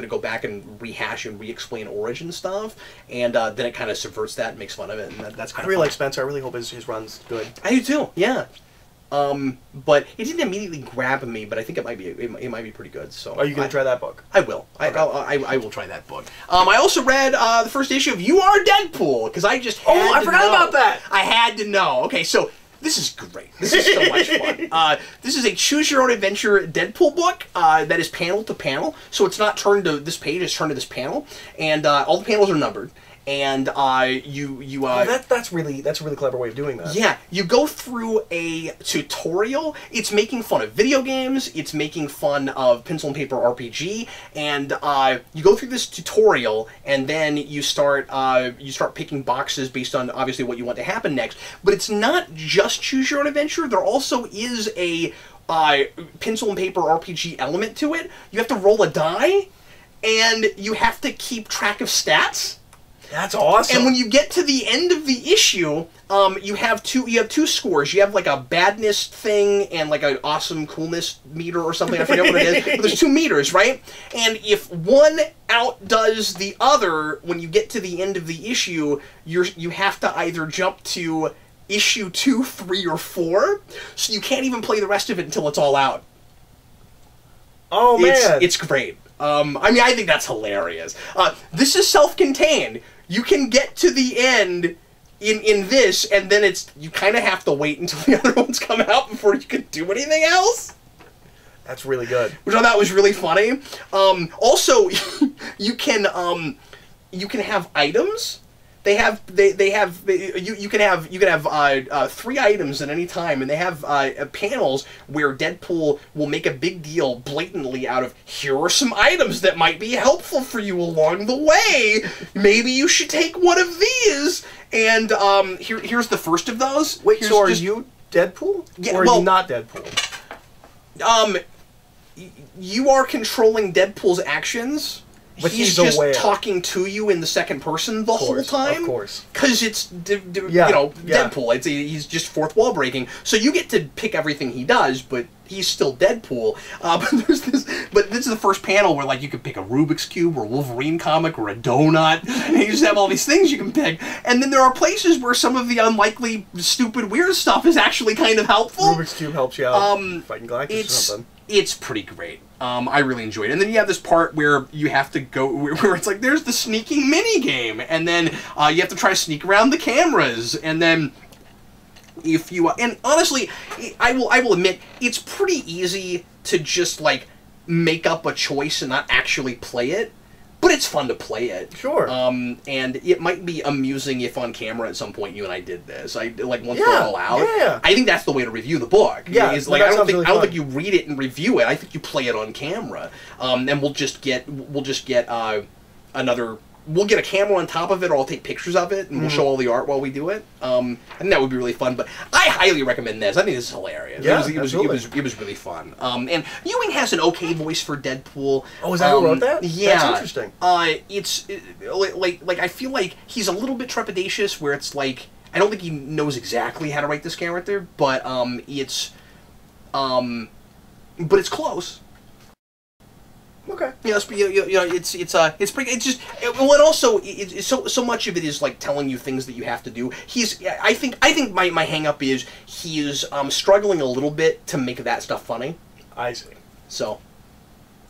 go back and rehash and re-explain origin stuff, and then it kind of subverts that and makes fun of it, and that's kind of. I really like Spencer. I really hope his run's good. I do too. Yeah. But it didn't immediately grab me. But I think it might be pretty good. So Are you going to try that book? I will. Okay. I will try that book. I also read the first issue of You Are Deadpool because I just had I forgot about that. I had to know. Okay, so this is great. This is so much fun. This is a choose your own adventure Deadpool book that is panel to panel. So it's not turned to this page; it's turned to this panel, and all the panels are numbered. And that's a really clever way of doing that. Yeah, you go through a tutorial. It's making fun of video games. It's making fun of pencil and paper RPG. And you go through this tutorial, and then you start picking boxes based on obviously what you want to happen next. But it's not just choose your own adventure. There also is a pencil and paper RPG element to it. You have to roll a die, and you have to keep track of stats. That's awesome. And when you get to the end of the issue, you have two scores. You have like a badness thing and like an awesome coolness meter or something. I forget what it is. But there's 2 meters, right? And if one outdoes the other, when you get to the end of the issue, you have to either jump to issue 2, 3, or 4. So you can't even play the rest of it until it's all out. Oh man, it's great. I mean, I think that's hilarious. This is self-contained. You can get to the end in this, and then you kind of have to wait until the other ones come out before you can do anything else. That's really good. Which I thought was really funny. Also, you can have items. You can have 3 items at any time, and they have panels where Deadpool will make a big deal blatantly out of, here are some items that might be helpful for you along the way. Maybe you should take one of these. And here's the first of those. Wait, so are you Deadpool? Yeah, or are you not Deadpool? You are controlling Deadpool's actions. But he's just aware. Talking to you in the second person the whole time. Of course. Because it's, Deadpool. He's just fourth wall breaking. So you get to pick everything he does, but he's still Deadpool. But this is the first panel where, like, you can pick a Rubik's Cube or a Wolverine comic or a donut. And you just have all these things you can pick. And then there are places where some of the unlikely, stupid, weird stuff is actually kind of helpful. Rubik's Cube helps you out fighting Galactus or something. It's pretty great. I really enjoyed it. And then you have this part where you have to go, where it's like, there's the sneaking mini game, and then you have to try to sneak around the cameras, and then if you, and honestly, I will admit, it's pretty easy to just, like, make up a choice and not actually play it. But it's fun to play it. Sure. And it might be amusing if on camera at some point you and I did this. Once we're all out. Yeah. I think that's the way to review the book. Yeah. I don't think you read it and review it. I think you play it on camera. And we'll just get another. We'll get a camera on top of it, or I'll take pictures of it, and we'll show all the art while we do it. I think that would be really fun. But I highly recommend this. I think this is hilarious. Yeah, it was really fun. And Ewing has an okay voice for Deadpool. Oh, is that who wrote that? Yeah, that's interesting. It's like I feel like he's a little bit trepidatious, where it's like I don't think he knows exactly how to write this character, but it's close. Okay. It's pretty. It's just well, and also it's so much of it is like telling you things that you have to do. I think my hang up is he is struggling a little bit to make that stuff funny. I see.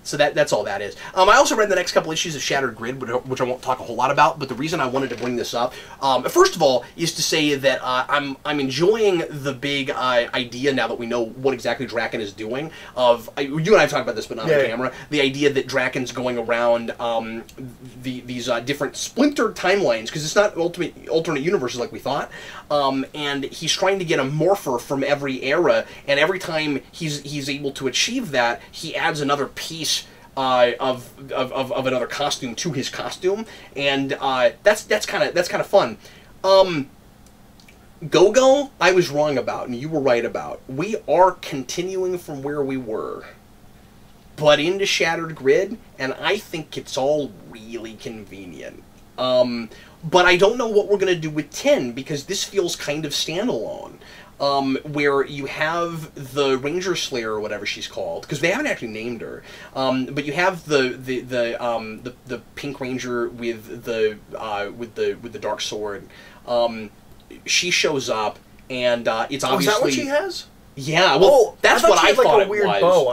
So that's all that is. I also read the next couple issues of Shattered Grid, which I won't talk a whole lot about. But the reason I wanted to bring this up, first of all, is to say that I'm enjoying the big idea now that we know what exactly Draken is doing. You and I have talked about this, but not on camera. The idea that Draken's going around these different splintered timelines, because it's not alternate universes like we thought. And he's trying to get a morpher from every era, and every time he's able to achieve that, he adds another piece of another costume to his costume, and that's kind of fun. Go-Go, I was wrong about, and you were right about. We are continuing from where we were, but into Shattered Grid, and I think it's all really convenient. But I don't know what we're going to do with 10, because this feels kind of standalone. Where you have the Ranger Slayer or whatever she's called, because they haven't actually named her. But you have the Pink Ranger with the dark sword. She shows up, and it's obviously. Is that what she has? Yeah, well, that's what I thought like a weird bow.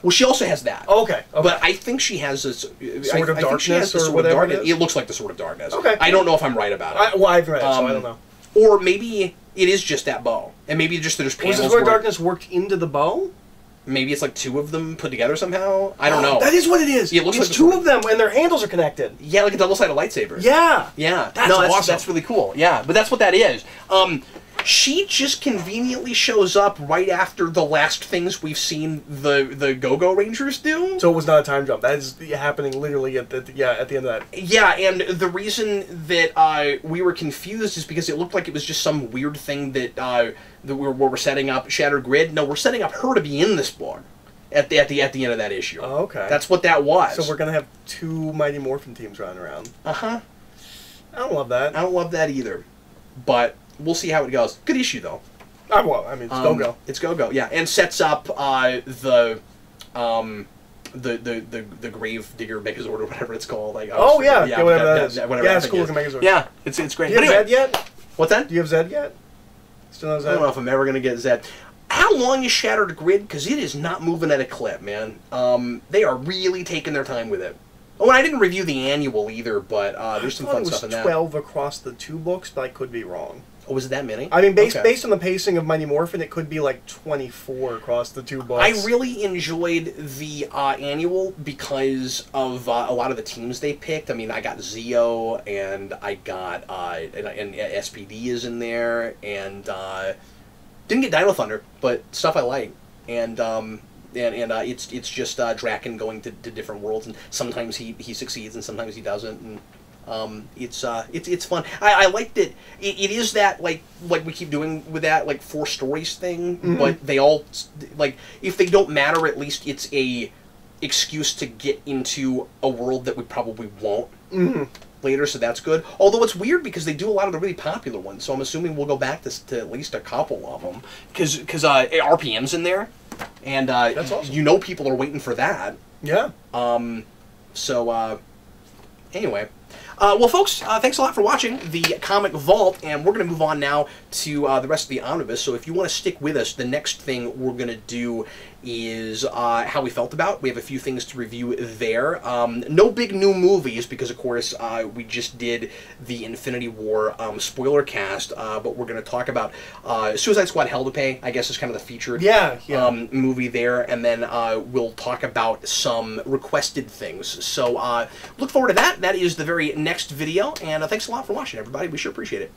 Well, she also has that. Okay. But I think she has a Sword of Darkness or whatever it is? It looks like the Sword of Darkness. Okay. I don't know if I'm right about it. Well, I've read it, so I don't know. Or maybe it is just that bow. And maybe just there's panels Was the Sword of Darkness worked into the bow? Maybe it's like two of them put together somehow. I don't know. That is what it is. Yeah, it looks it's like two of them, and their handles are connected. Yeah, like a double-sided lightsaber. Yeah. Yeah. That's awesome. That's really cool. Yeah, but that's what that is. She just conveniently shows up right after the last things we've seen the Go-Go Rangers do. So it was not a time jump. That is happening literally at the end of that. Yeah, and the reason that we were confused is because it looked like it was just some weird thing that we're setting up Shattered Grid. No, we're setting up her to be in this book at the end of that issue. Oh, okay. That's what that was. So we're gonna have two Mighty Morphin teams running around. Uh-huh. I don't love that. I don't love that either. But we'll see how it goes. Good issue though. Well, I mean, it's Go-Go. It's Go-Go, yeah, and sets up the Grave Digger Megazord or whatever it's called. Like, whatever that is. Whatever yeah, it's cool looking Megazord. Yeah, it's great. Do you have Zed yet? What's that? Do you have Zed yet? Still no Zed? I don't know if I'm ever gonna get Zed. How long is Shattered Grid? Because it is not moving at a clip, man. They are really taking their time with it. Oh, and I didn't review the annual either, but there's some fun stuff in that. It was 12 across the two books, but I could be wrong. Oh, was it that many? I mean, based on the pacing of Mighty Morphin, it could be like 24 across the two books. I really enjoyed the annual because of a lot of the teams they picked. I mean, I got Zeo, and I got and SPD is in there, and didn't get Dino Thunder, but stuff I like, and it's just Draken going to different worlds, and sometimes he succeeds and sometimes he doesn't, and it's fun. I like that it is that like we keep doing with that like 4 stories thing, but they all like if they don't matter, at least it's a excuse to get into a world that we probably won't later, so that's good. Although it's weird because they do a lot of the really popular ones, so I'm assuming we'll go back to at least a couple of them because RPM's in there, and that's awesome. You know people are waiting for that. Yeah. Anyway. Well, folks, thanks a lot for watching the Comic Vault, and we're going to move on now to the rest of the omnibus. So if you want to stick with us, the next thing we're going to do is how we felt about. We have a few things to review there. No big new movies because, of course, we just did the Infinity War spoiler cast, but we're going to talk about Suicide Squad Hell to Pay, I guess is kind of the featured movie there, and then we'll talk about some requested things. So look forward to that. That is the very next video, and thanks a lot for watching, everybody. We sure appreciate it.